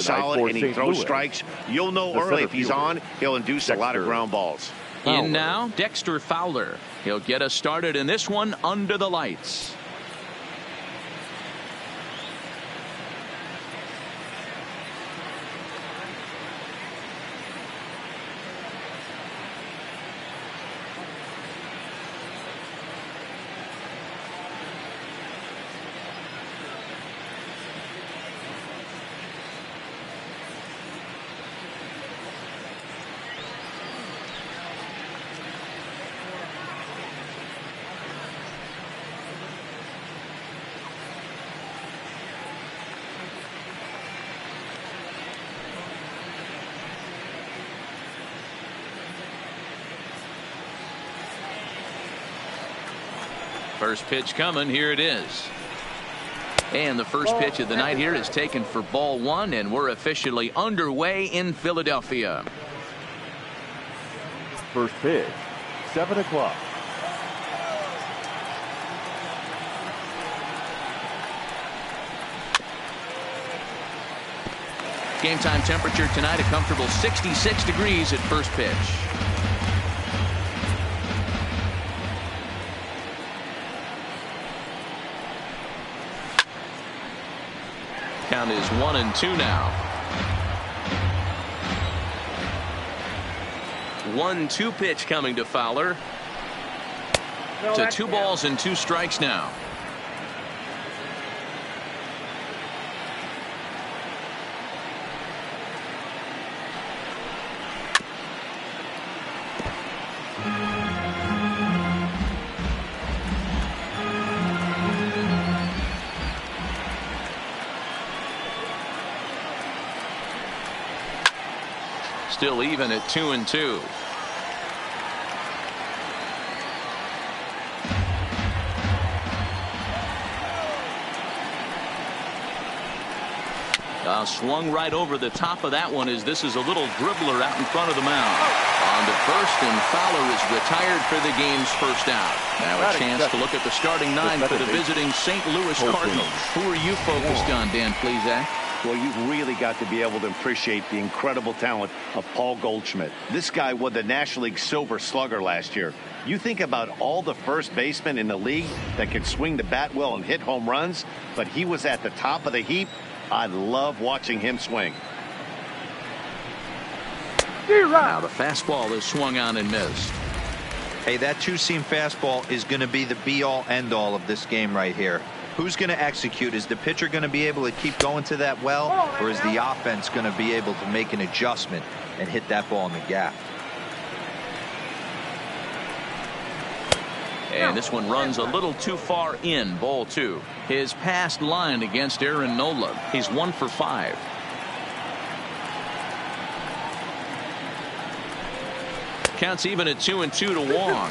solid and he throws strikes, you'll know early if he's on, he'll induce a lot of ground balls. In now, Dexter Fowler. He'll get us started in this one under the lights. First pitch coming. Here it is. And the first pitch of the night here is taken for ball one, and we're officially underway in Philadelphia. First pitch, 7 o'clock. Game time temperature tonight a comfortable 66 degrees at first pitch. Count is 1-2 now. 1-2 pitch coming to Fowler. To 2 balls and 2 strikes now. Still even at 2-2. Swung right over the top of that one as this is a little dribbler out in front of the mound. On to first, and Fowler is retired for the game's first out. Now a chance to look at the starting 9 for the visiting St. Louis Cardinals. Who are you focused on, Dan Plesac? Well, you've really got to be able to appreciate the incredible talent of Paul Goldschmidt. This guy won the National League Silver Slugger last year. You think about all the first basemen in the league that can swing the bat well and hit home runs, but he was at the top of the heap. I love watching him swing. Now the fastball is swung on and missed. Hey, that two-seam fastball is going to be the be-all, end-all of this game right here. Who's going to execute? Is the pitcher going to be able to keep going to that well, or is the offense going to be able to make an adjustment and hit that ball in the gap? And this one runs a little too far in, ball 2. His past line against Aaron Nola. He's 1 for 5. Counts even at 2-2 to Wong.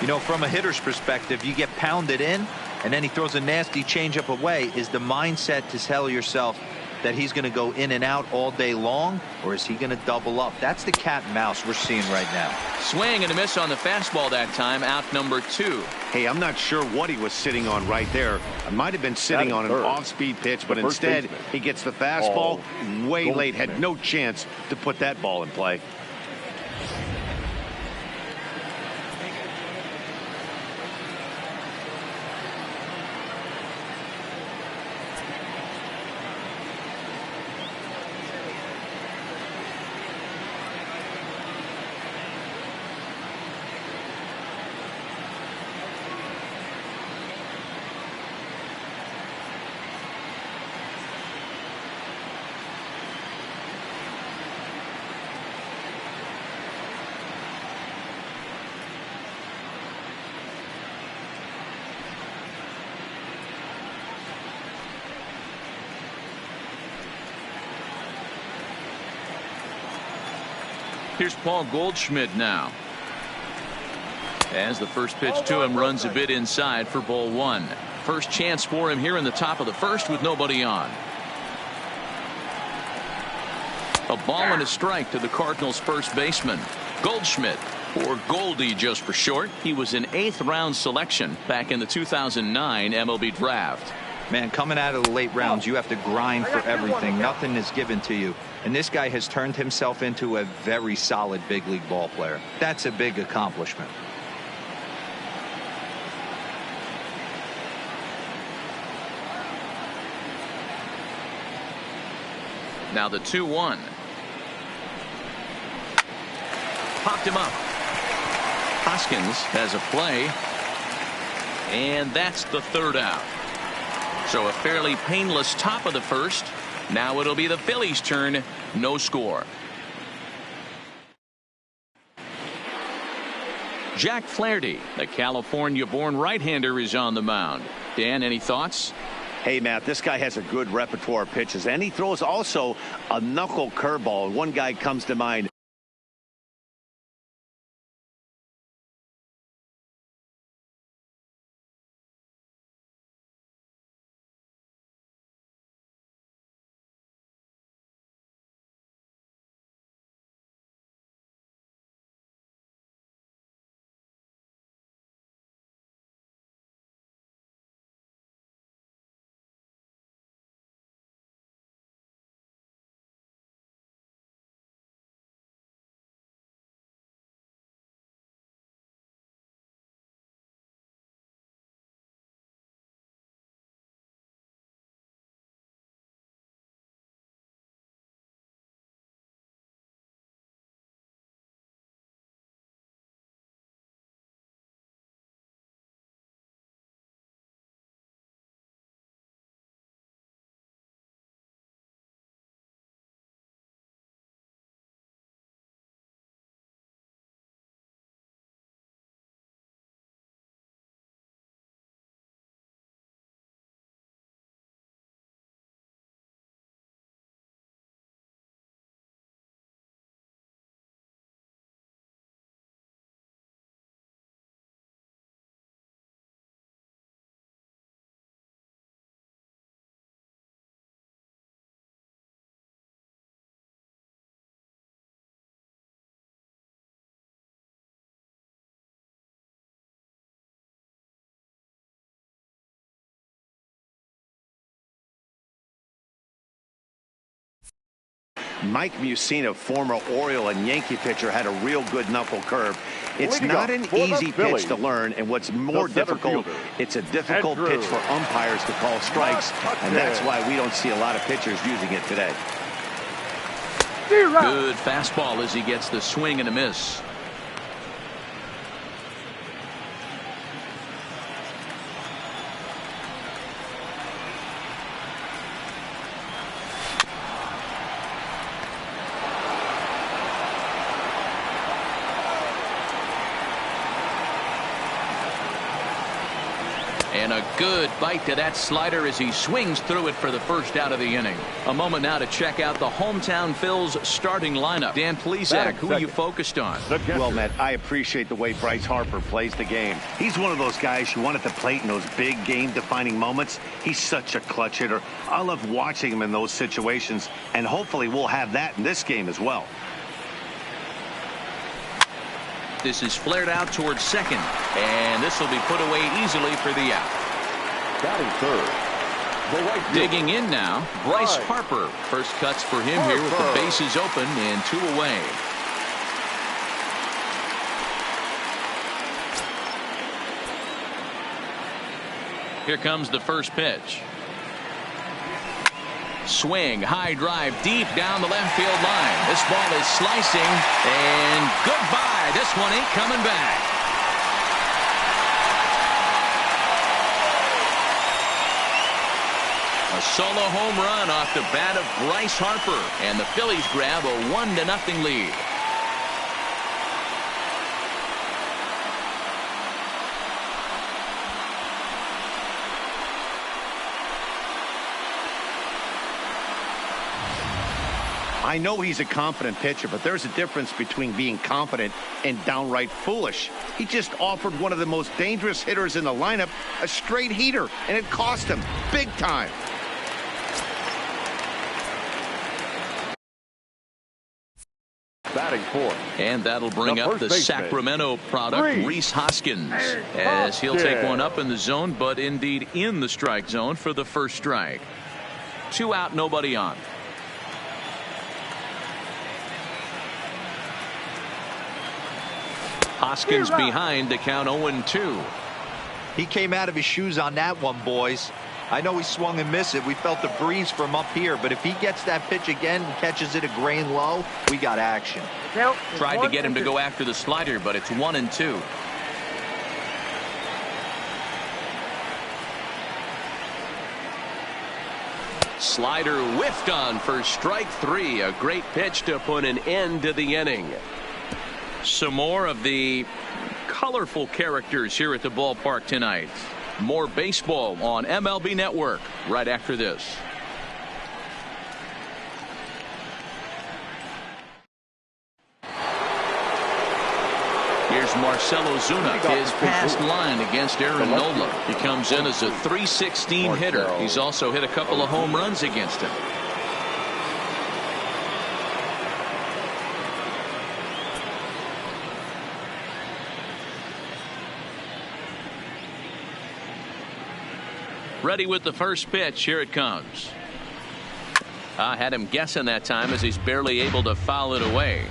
You know, from a hitter's perspective, you get pounded in, and then he throws a nasty changeup away. Is the mindset to tell yourself that he's going to go in and out all day long, or is he going to double up? That's the cat and mouse we're seeing right now. Swing and a miss on the fastball that time, out number 2. Hey, I'm not sure what he was sitting on right there. I might have been sitting on an off-speed pitch, but instead he gets the fastball way late. Had no chance to put that ball in play. Here's Paul Goldschmidt now. As the first pitch to him runs a bit inside for ball 1. First chance for him here in the top of the first with nobody on. A ball and a strike to the Cardinals' first baseman. Goldschmidt, or Goldie just for short. He was an 8th round selection back in the 2009 MLB draft. Man, coming out of the late rounds, you have to grind for everything. Nothing is given to you. And this guy has turned himself into a very solid big league ball player. That's a big accomplishment. Now the 2-1. Popped him up. Hoskins has a play. And that's the third out. So a fairly painless top of the first. Now it'll be the Phillies' turn. No score. Jack Flaherty, the California-born right-hander, is on the mound. Dan, any thoughts? Hey, Matt, this guy has a good repertoire of pitches, and he throws also a knuckle curveball. One guy comes to mind. Mike Mussina, former Oriole and Yankee pitcher, had a real good knuckle curve. It's not an easy pitch to learn, and what's more difficult, it's a difficult pitch for umpires to call strikes, and that's why we don't see a lot of pitchers using it today. Good fastball as he gets the swing and a miss. And a good bite to that slider as he swings through it for the first out of the inning. A moment now to check out the hometown Phils starting lineup. Dan Plesac, who are you focused on? Well, Matt, I appreciate the way Bryce Harper plays the game. He's one of those guys you want at the plate in those big game-defining moments. He's such a clutch hitter. I love watching him in those situations, and hopefully we'll have that in this game as well. This is flared out towards second, and this will be put away easily for the out. Batting third, the right fielder. Digging in now, Bryce Harper. First cuts for him here with the bases open and 2 away. Here comes the first pitch. Swing, high drive, deep down the left field line. This ball is slicing, and goodbye. This one ain't coming back. A solo home run off the bat of Bryce Harper, and the Phillies grab a 1-0 lead. I know he's a confident pitcher, but there's a difference between being confident and downright foolish. He just offered one of the most dangerous hitters in the lineup a straight heater, and it cost him big time. Batting fourth. And that'll bring up the Sacramento product, Rhys Hoskins, as he'll take one up in the zone, but indeed in the strike zone for the first strike. 2 out, nobody on. Hoskins behind to count 0-2. He came out of his shoes on that one, boys. I know he swung and missed it. We felt the breeze from up here, but if he gets that pitch again and catches it a grain low, we got action. Tried to get him to go after the slider, but it's 1-2. Slider whiffed on for strike 3. A great pitch to put an end to the inning. Some more of the colorful characters here at the ballpark tonight. More baseball on MLB Network right after this. Here's Marcell Ozuna, his past line against Aaron Nola. He comes in as a .316 hitter. He's also hit a couple of home runs against him. Ready with the first pitch. Here it comes. I had him guessing that time as he's barely able to foul it away.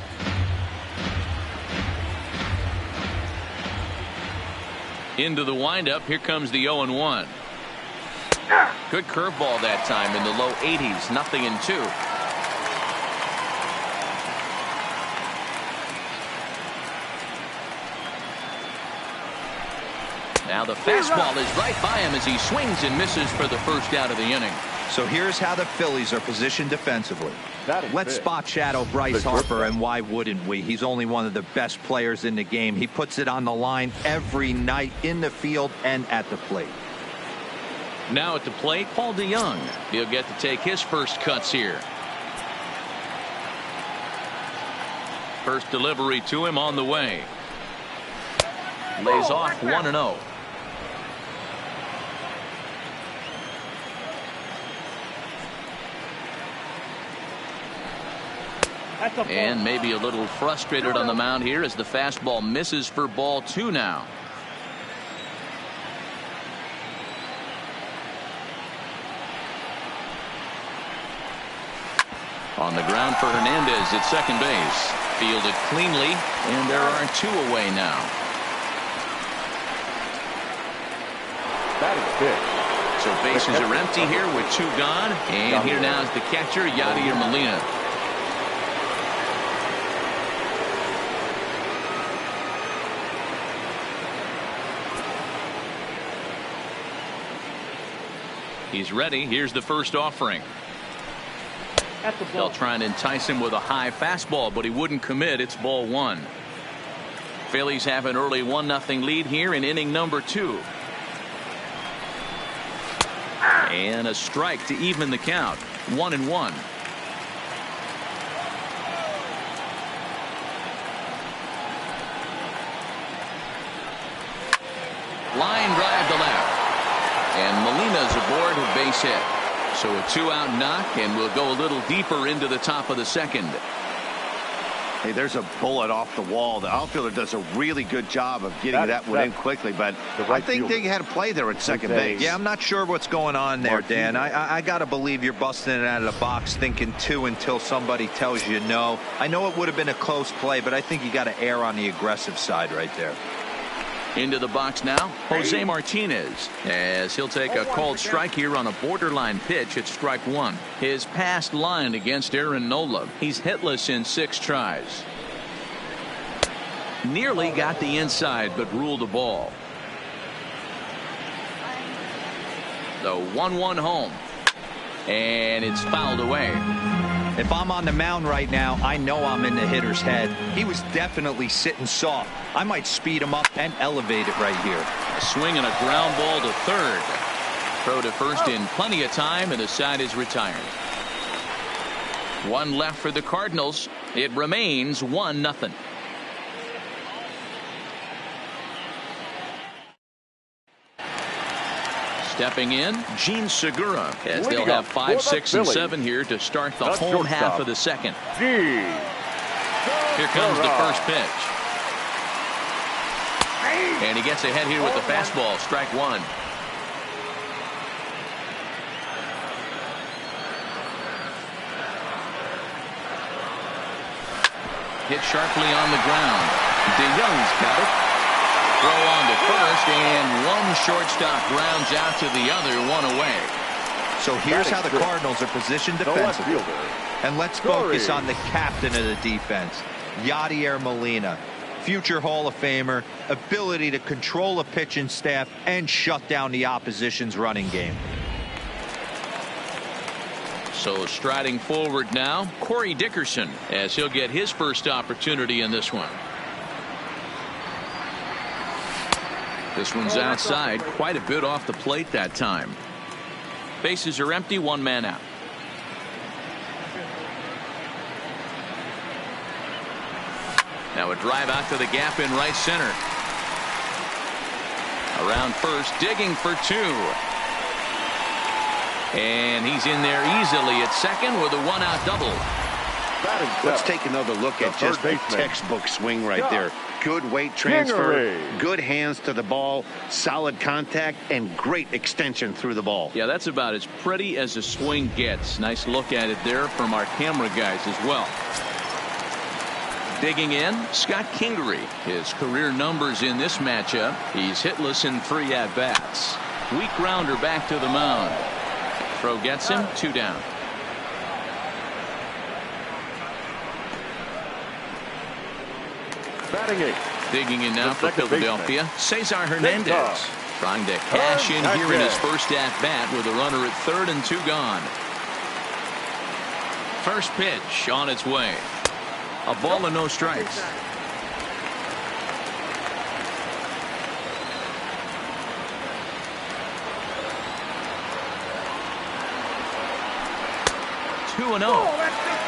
Into the windup. Here comes the 0-1. Good curveball that time in the low 80s. 0-2. Now the fastball is right by him as he swings and misses for the first out of the inning. So here's how the Phillies are positioned defensively. Let's spot shadow Bryce Harper, and why wouldn't we? He's only one of the best players in the game. He puts it on the line every night in the field and at the plate. Now at the plate, Paul DeJong. He'll get to take his first cuts here. First delivery to him on the way. Lays off 1-0. And maybe a little frustrated on the mound here as the fastball misses for ball 2 now. On the ground for Hernandez at second base. Fielded cleanly, and there are 2 away now. So bases are empty here with 2 gone. And here now is the catcher, Yadier Molina. He's ready. Here's the first offering. They'll try and entice him with a high fastball, but he wouldn't commit. It's ball 1. Phillies have an early 1-0 lead here in inning number 2. And a strike to even the count. 1-1. Line drive to left. And Molina's aboard a base hit. So a 2-out knock, and we'll go a little deeper into the top of the second. Hey, there's a bullet off the wall. The outfielder does a really good job of getting that one in quickly, but I think they had a play there at second base. Yeah, I'm not sure what's going on there, Dan. I got to believe you're busting it out of the box thinking 2 until somebody tells you no. I know it would have been a close play, but I think you got to err on the aggressive side right there. Into the box now, Jose Martinez, as he'll take a called strike here on a borderline pitch at strike 1. His past line against Aaron Nola. He's hitless in 6 tries. Nearly got the inside, but ruled the ball. The 1-1 home. And it's fouled away. If I'm on the mound right now, I know I'm in the hitter's head. He was definitely sitting soft. I might speed him up and elevate it right here. A swing and a ground ball to third. Throw to first in plenty of time, and the side is retired. 1 left for the Cardinals. It remains 1-0. Stepping in, Gene Segura, as they'll have 5, 6, and 7 here to start the home half of the second. Here comes the first pitch. And he gets ahead here with the fastball. Strike one. Hit sharply on the ground. DeYoung's got it. Throw on to first, and one shortstop grounds out to the other, one away. So here's how the Cardinals are positioned defensively. And let's focus on the captain of the defense, Yadier Molina. Future Hall of Famer, ability to control a pitching staff and shut down the opposition's running game. So striding forward now, Corey Dickerson, as he'll get his first opportunity in this one. This one's outside, quite a bit off the plate that time. Bases are empty, one man out. Now a drive out to the gap in right center. Around first, digging for two. And he's in there easily at second with a one-out double. Let's take another look at just a textbook swing right there. Good weight transfer, good hands to the ball, solid contact, and great extension through the ball. Yeah, that's about as pretty as a swing gets. Nice look at it there from our camera guys as well. Digging in, Scott Kingery. His career numbers in this matchup. He's hitless in 3 at-bats. Weak grounder back to the mound. Throw gets him, 2 down. Batting 8th. Digging in now for Philadelphia, Cesar Hernandez. Trying to cash in here in his first at-bat with a runner at third and 2 gone. First pitch on its way. A ball and no strikes. Two and 0.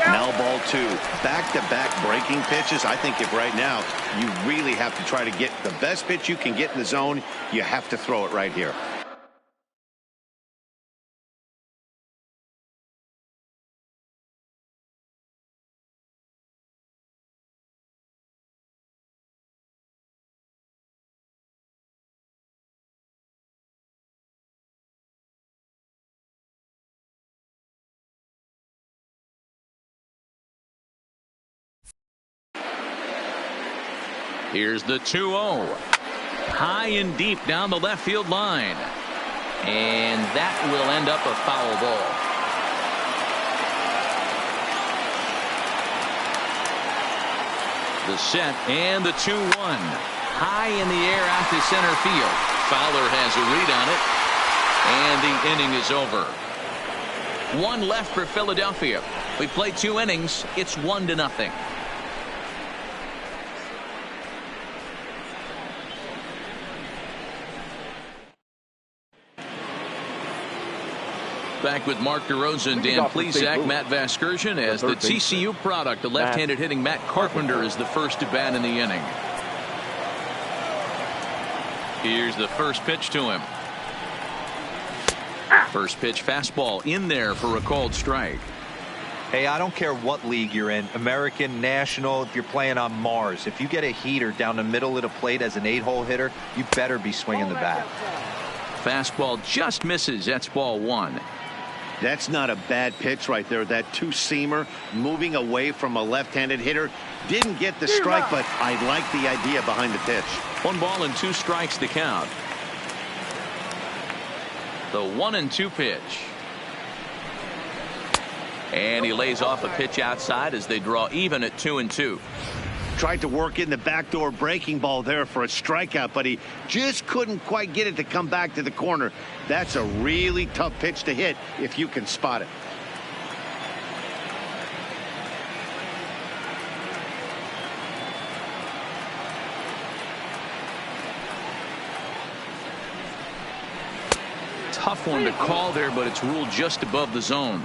Now ball 2. Back-to-back breaking pitches. I think if right now you really have to try to get the best pitch you can get in the zone, you have to throw it right here. Here's the 2-0. High and deep down the left field line. And that will end up a foul ball. The set and the 2-1. High in the air out to center field. Fowler has a read on it. And the inning is over. 1 left for Philadelphia. We played 2 innings. It's 1-0. Back with Mark DeRosa and Dan Plesac, Matt Vasgersian as the TCU product. The left-handed hitting Matt Carpenter is the first to bat in the inning. Here's the first pitch to him. First pitch fastball in there for a called strike. Hey, I don't care what league you're in, American, National, if you're playing on Mars. If you get a heater down the middle of the plate as an 8-hole hitter, you better be swinging the bat. Fastball just misses. That's ball 1. That's not a bad pitch right there. That 2-seamer moving away from a left-handed hitter. Didn't get the strike, but I like the idea behind the pitch. 1 ball and 2 strikes to count. The 1-2 pitch. And he lays off a pitch outside as they draw even at 2-2. Tried to work in the backdoor breaking ball there for a strikeout, but he just couldn't quite get it to come back to the corner. That's a really tough pitch to hit if you can spot it. Tough one to call there, but it's ruled just above the zone.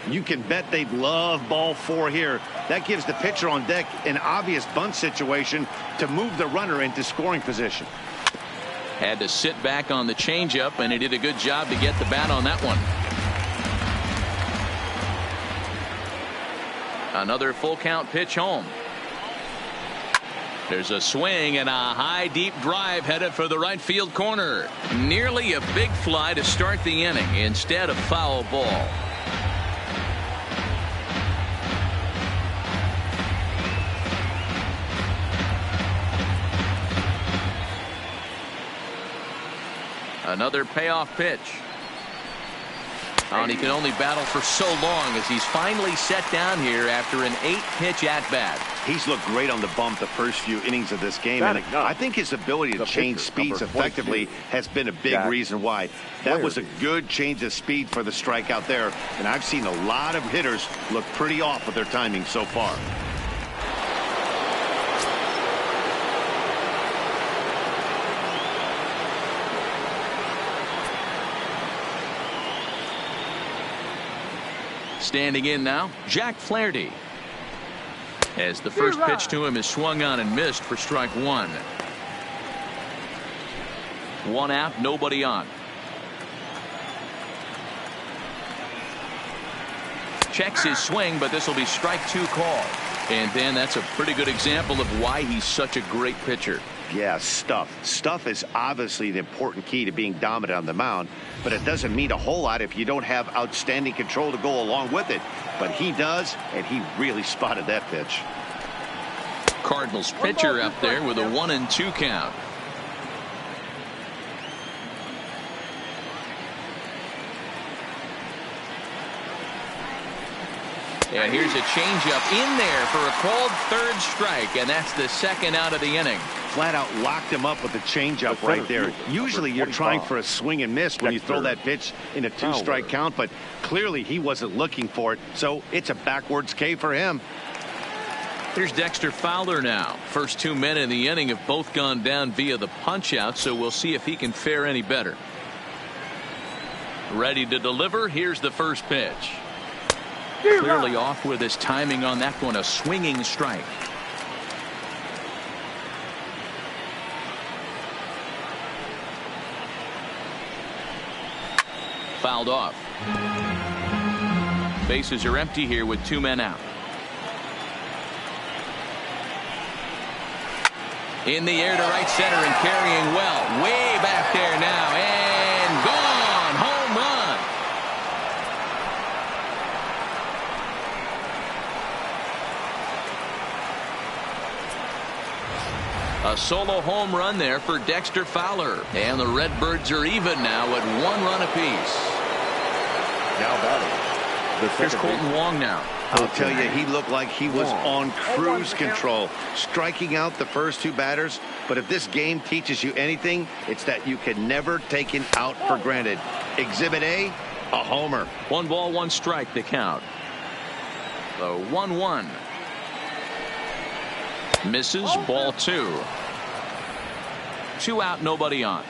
You can bet they'd love ball 4 here. That gives the pitcher on deck an obvious bunt situation to move the runner into scoring position. Had to sit back on the changeup, and he did a good job to get the bat on that one. Another full count pitch home. There's a swing and a high deep drive headed for the right field corner. Nearly a big fly to start the inning instead of foul ball. Another payoff pitch. And he can only battle for so long as he's finally set down here after an 8-pitch at-bat. He's looked great on the bump the first few innings of this game, and I think his ability to change speeds effectively has been a big reason why. That was a good change of speed for the strikeout there, and I've seen a lot of hitters look pretty off with their timing so far. Standing in now, Jack Flaherty. As the first pitch to him is swung on and missed for strike one. One out, nobody on. Checks his swing, but this will be strike two call. And then that's a pretty good example of why he's such a great pitcher. Yeah, stuff. Stuff is obviously the important key to being dominant on the mound, but it doesn't mean a whole lot if you don't have outstanding control to go along with it. But he does, and he really spotted that pitch. Cardinals pitcher up there with a 1-2 count. And here's a changeup in there for a called third strike, and that's the second out of the inning. Flat out locked him up with the changeup right there. Usually you're trying for a swing and miss when you throw that pitch in a two-strike count, but clearly he wasn't looking for it, so it's a backwards K for him. Here's Dexter Fowler now. First 2 men in the inning have both gone down via the punch-out, so we'll see if he can fare any better. Ready to deliver. Here's the first pitch. Clearly off with his timing on that one, a swinging strike. Fouled off. Bases are empty here with 2 men out. In the air to right center and carrying well. Way back there now and gone. Home run. A solo home run there for Dexter Fowler. And the Redbirds are even now at 1 run apiece. Now batting. Here's Colton Wong now. I'll tell you, he looked like he was on cruise control, striking out the first 2 batters. But if this game teaches you anything, it's that you can never take an out for granted. Exhibit A, a homer. 1 ball, 1 strike, the count. The 1-1. Misses, ball 2. 2 out, nobody on.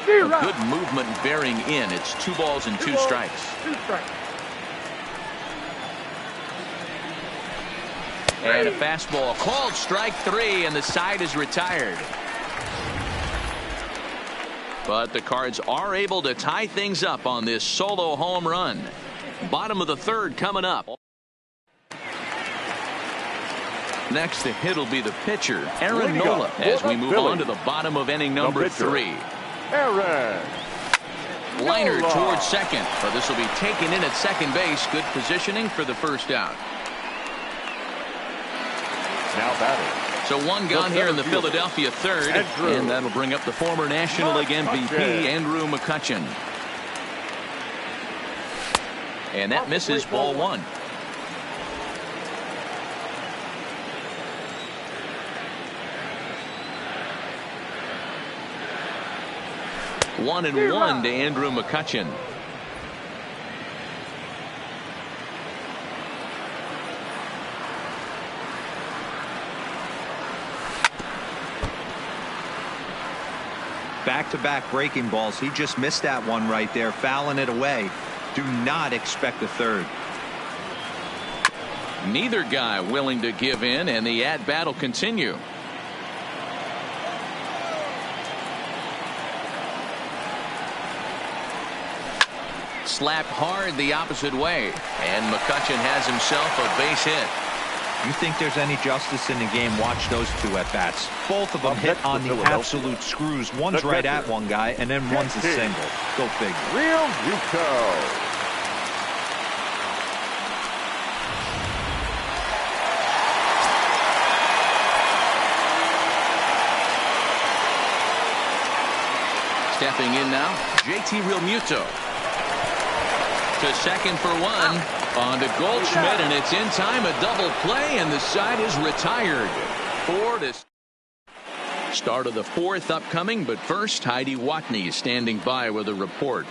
A good movement bearing in. It's 2 balls and 2 strikes. And a fastball called strike 3, and the side is retired. But the Cards are able to tie things up on this solo home run. Bottom of the 3rd coming up. Next to hit will be the pitcher, Aaron Nola, as we move on to the bottom of inning number 3. Aaron. Liner towards second, but this will be taken in at second base. Good positioning for the first out. Now batting. So 1 gone here in the Philadelphia 3rd, and that'll bring up the former National League MVP, Andrew McCutchen. And that misses, ball 1. One and 1 to Andrew McCutchen. Back-to-back breaking balls. He just missed that one right there, fouling it away. Do not expect a 3rd. Neither guy willing to give in, and the at-bat will continue. Slapped hard the opposite way, and McCutchen has himself a base hit. You think there's any justice in the game? Watch those two at-bats. Both of them hit on the absolute screws. One's right at one guy, and then one's a single. Go figure. Real Muto. Stepping in now, JT Realmuto. To second for one. On to Goldschmidt, and it's in time. A double play, and the side is retired. Start of the fourth upcoming, but first, Heidi Watney is standing by with a report.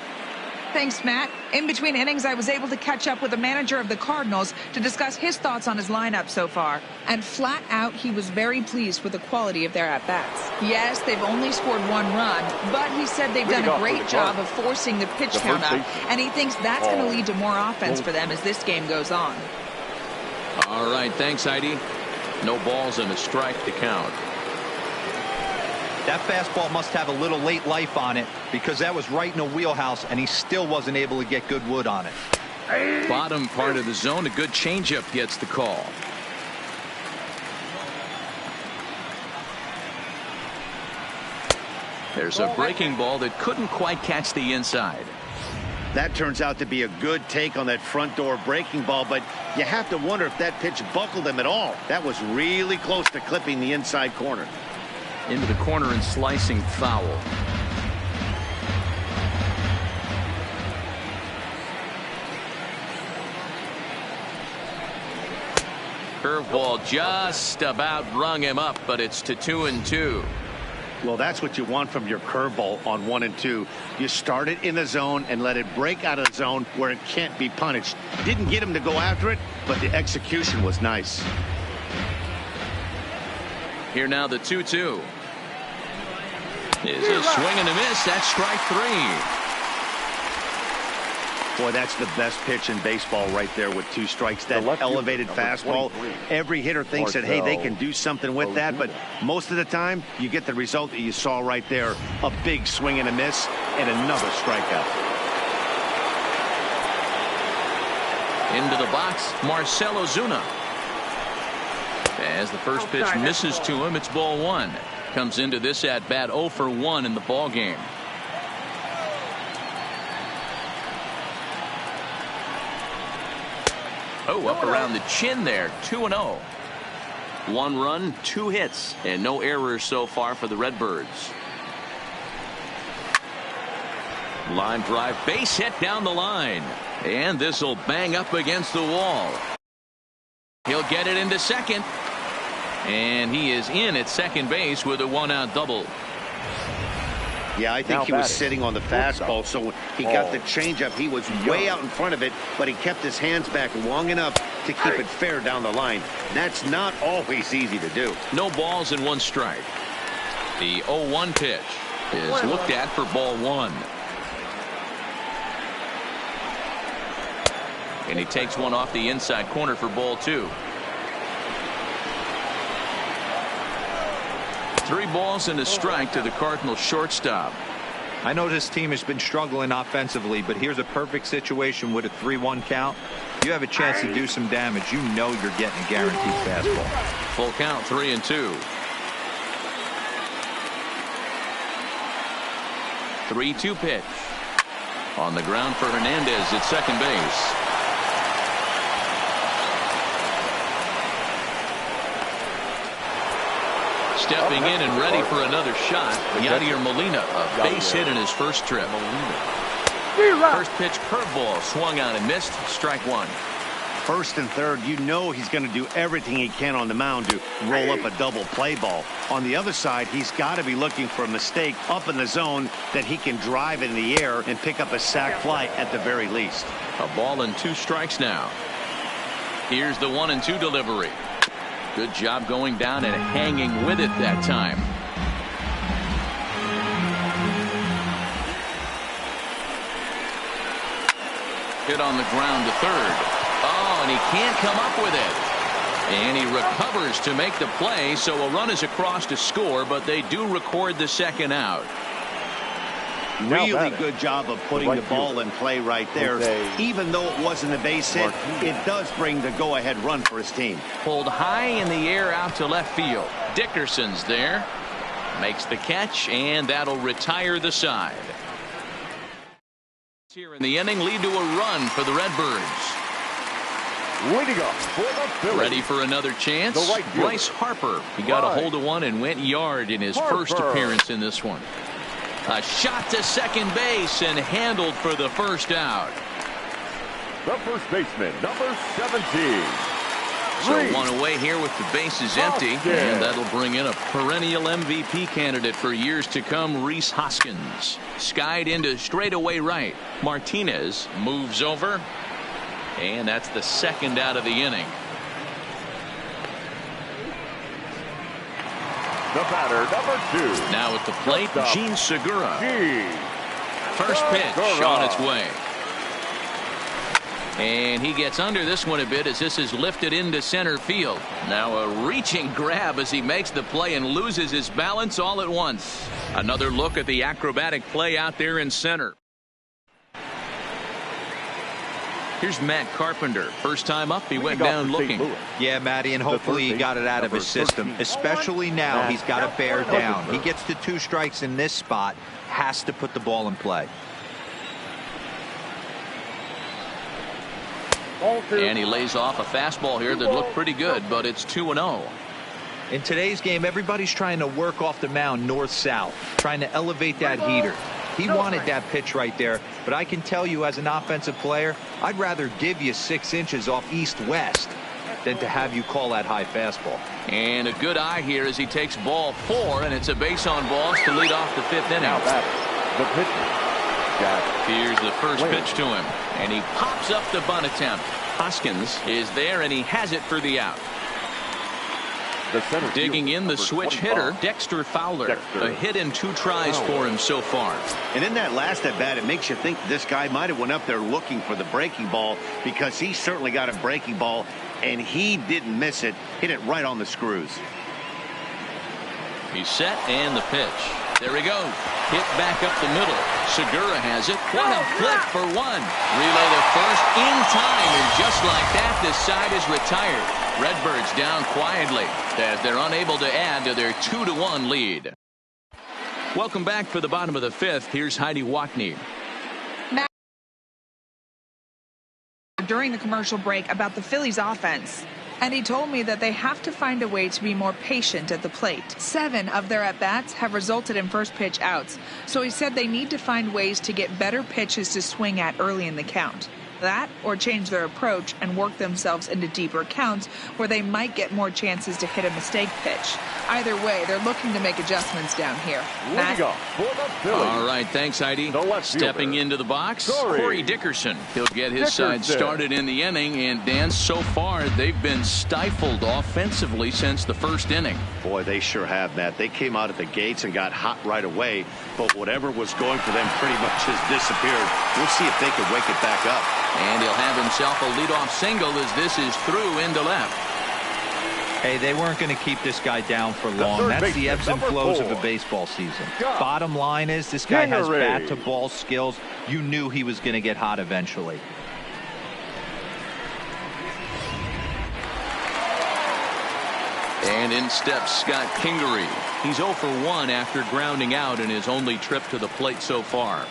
Thanks, Matt. In between innings, I was able to catch up with the manager of the Cardinals to discuss his thoughts on his lineup so far. And flat out, he was very pleased with the quality of their at-bats. Yes, they've only scored one run, but he said they've done a great job of forcing the pitch count up, and he thinks that's going to lead to more offense for them as this game goes on. All right, thanks, Heidi. No balls and a strike to count. That fastball must have a little late life on it because that was right in a wheelhouse, and he still wasn't able to get good wood on it. Bottom part of the zone, a good changeup gets the call. There's a breaking ball that couldn't quite catch the inside. That turns out to be a good take on that front door breaking ball, but you have to wonder if that pitch buckled him at all. That was really close to clipping the inside corner. Into the corner and slicing foul. Curveball just about rung him up, but it's to 2-2. Well, that's what you want from your curveball on 1 and 2. You start it in the zone and let it break out of the zone where it can't be punished. Didn't get him to go after it, but the execution was nice. Here now the 2-2. Is a swing and a miss. That's strike 3. Boy, that's the best pitch in baseball right there with 2 strikes. That elevated fastball. Every hitter thinks that, hey, they can do something with that, but most of the time you get the result that you saw right there. A big swing and a miss and another strikeout. Into the box, Marcell Ozuna. As the first pitch misses to him, it's ball 1. Comes into this at bat 0 for 1 in the ball game. Oh, up around the chin there. 2-0. 1 run, 2 hits, and no errors so far for the Redbirds. Line drive, base hit down the line, and this will bang up against the wall. He'll get it into second. And he is in at second base with a 1-out double. Yeah, I think he was sitting on the fastball, so when he got the changeup, he was way out in front of it, but he kept his hands back long enough to keep it fair down the line. That's not always easy to do. No balls and 1 strike. The 0-1 pitch is looked at for ball 1. And he takes one off the inside corner for ball 2. 3 balls and a strike to the Cardinals shortstop. I know this team has been struggling offensively, but here's a perfect situation with a 3-1 count. You have a chance to do some damage. You know you're getting a guaranteed fastball. Full count, 3-2. 3-2 pitch. On the ground for Hernandez at second base. Stepping in and ready for another shot, Yadier Molina, a base hit in his first trip. First pitch curveball swung on and missed. Strike 1. First and third, you know he's going to do everything he can on the mound to roll up a double play ball. On the other side, he's got to be looking for a mistake up in the zone that he can drive in the air and pick up a sac fly at the very least. A ball and 2 strikes now. Here's the 1-2 delivery. Good job going down and hanging with it that time. Hit on the ground to third. Oh, and he can't come up with it. And he recovers to make the play, so a run is across to score, but they do record the second out. Really good job of putting the ball in play right there. Even though it wasn't a base hit, it does bring the go-ahead run for his team. Pulled high in the air out to left field. Dickerson's there. Makes the catch, and that'll retire the side. Here in the inning, lead to a run for the Redbirds. Leading up for the Phillies. Ready for another chance. Bryce Harper. He got a hold of one and went yard in his first appearance in this one. A shot to second base and handled for the first out. The first baseman, number 17. So one away here with the bases empty, and that'll bring in a perennial MVP candidate for years to come, Rhys Hoskins. Skied into straightaway right. Martinez moves over, and that's the second out of the inning. The batter, number 2. Now at the plate, Jean Segura. First pitch on its way. And he gets under this one a bit as this is lifted into center field. Now a reaching grab as he makes the play and loses his balance all at once. Another look at the acrobatic play out there in center. Here's Matt Carpenter. First time up, he went down looking. Yeah, Matty, and hopefully he got it out of his system. Especially now, he's got to bear down. He gets to 2 strikes in this spot, has to put the ball in play. And he lays off a fastball here that looked pretty good, but it's 2-0. In today's game, everybody's trying to work off the mound north-south, trying to elevate that heater. He wanted that pitch right there, but I can tell you as an offensive player, I'd rather give you 6 inches off east-west than to have you call that high fastball. And a good eye here as he takes ball 4, and it's a base on balls to lead off the 5th inning. Now batter, the pitcher. Here's the first pitch to him, and he pops up the bunt attempt. Hoskins is there, and he has it for the out. Digging in the switch hitter, Dexter Fowler. A hit in 2 tries for him so far. And in that last at bat, it makes you think this guy might have went up there looking for the breaking ball, because he certainly got a breaking ball, and he didn't miss it. Hit it right on the screws. He's set, and the pitch. There he goes. Hit back up the middle. Segura has it. What a flip for 1. Relay to first in time, and just like that, this side is retired. Redbirds down quietly as they're unable to add to their 2-1 lead. Welcome back for the bottom of the 5th. Here's Heidi Watney. During the commercial break about the Phillies offense, and he told me that they have to find a way to be more patient at the plate. 7 of their at-bats have resulted in first pitch outs, so he said they need to find ways to get better pitches to swing at early in the count. That, or change their approach and work themselves into deeper counts where they might get more chances to hit a mistake pitch. Either way, they're looking to make adjustments down here. All right, thanks, Heidi. Stepping into the box, Corey Dickerson. He'll get his side started in the inning, and Dan, so far they've been stifled offensively since the first inning. Boy, they sure have, Matt. They came out at the gates and got hot right away, but whatever was going for them pretty much has disappeared. We'll see if they can wake it back up. And he'll have himself a leadoff single as this is through into left. Hey, they weren't going to keep this guy down for long. That's the ebbs and flows of a baseball season. Bottom line is this guy has bat-to-ball skills. You knew he was going to get hot eventually. And in steps Scott Kingery. He's 0 for 1 after grounding out in his only trip to the plate so far.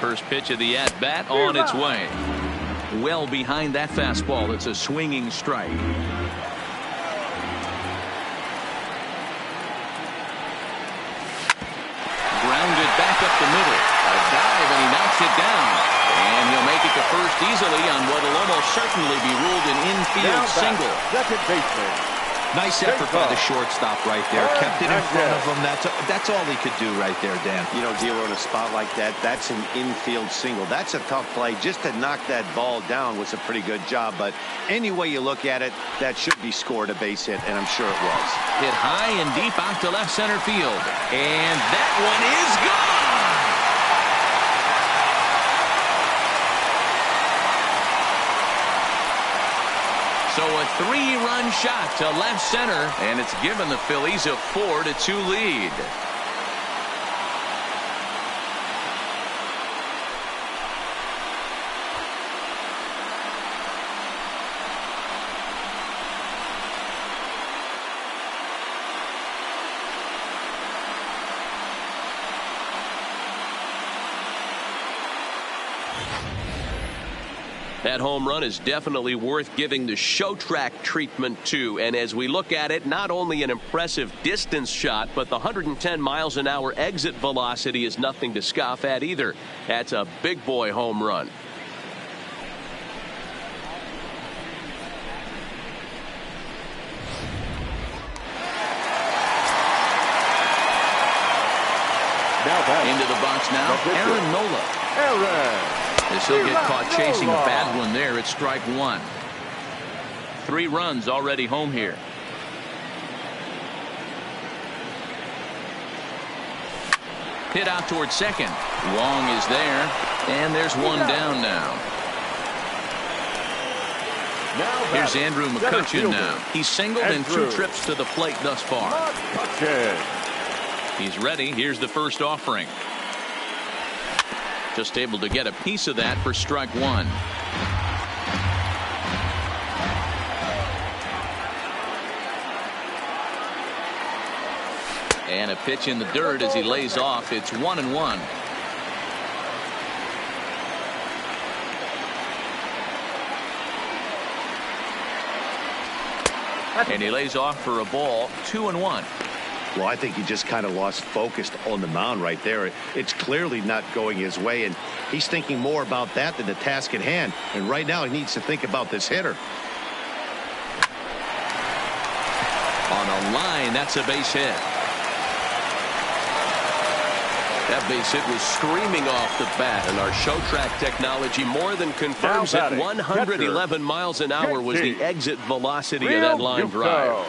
First pitch of the at-bat on its way. Well behind that fastball. It's a swinging strike. Grounded back up the middle. A dive, and he knocks it down. And he'll make it to first easily on what will almost certainly be ruled an infield single. Second baseman. Nice effort by the shortstop right there. Kept it in front of him. That's all he could do right there, Dan. You know, Zero, in a spot like that, that's an infield single. That's a tough play. Just to knock that ball down was a pretty good job. But any way you look at it, that should be scored a base hit, and I'm sure it was. Hit high and deep out to left center field. And that one is gone. So a 3-run shot to left center, and it's given the Phillies a 4-2 lead. That home run is definitely worth giving the show track treatment to. And as we look at it, not only an impressive distance shot, but the 110 miles an hour exit velocity is nothing to scoff at either. That's a big boy home run. Into the box now, Aaron Nola. As he'll get caught chasing a bad one there. It's strike one. 3 runs already home here. Hit out towards second. Wong is there, and there's one down now. Here's Andrew McCutchen now. He's singled in 2 trips to the plate thus far. He's ready. Here's the first offering. Just able to get a piece of that for strike one. And a pitch in the dirt as he lays off. It's 1-1. And he lays off for a ball. 2-1. Well, I think he just kind of lost focus on the mound right there. It's clearly not going his way, and he's thinking more about that than the task at hand. And right now he needs to think about this hitter. On a line, that's a base hit. That base hit was screaming off the bat, and our show track technology more than confirms it. 111 miles an hour was the exit velocity of that line drive.